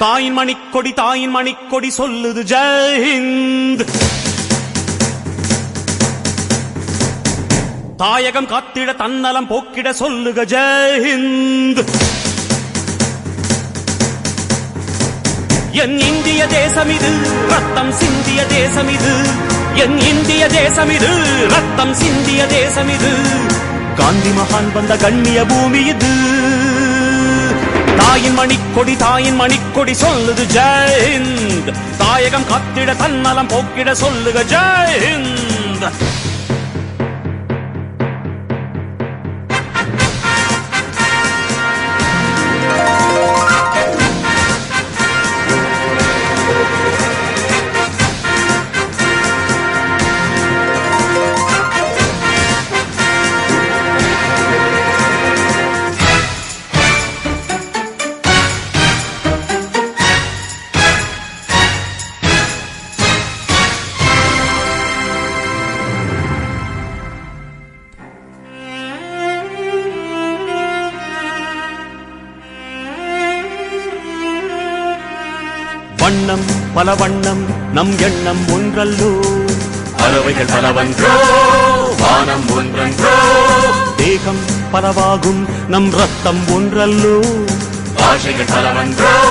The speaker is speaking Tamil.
தாயின் மணிக்கொடி சொல்லுது ஜெயஹிந்த். தாயகம் காத்திட தன்னலம் போக்கிட சொல்லுக ஜெயஹிந்த். என் இந்திய தேசம் இது ரத்தம் சிந்திய தேசம் இது. என் இந்திய தேசம் இது ரத்தம் சிந்திய தேசம் இது. காந்தி மகான் வந்த கண்ணிய பூமி இது. தாயின் மணிக்கொடி சொல்லுது ஜெயஹிந்த். தாயகம் காத்திட தன்னலம் போக்கிட சொல்லுக ஜெயஹிந்த். வண்ணம் பல வண்ணம் நம் எண்ணம் ஒன்றல்லோ. பறவைகள் பலவன்றோ வானம் ஒன்றன்றோ. தேகம் பலவாகும் நம் ரத்தம் ஒன்றல்லோ. பாஷைகள் பலவன்றோ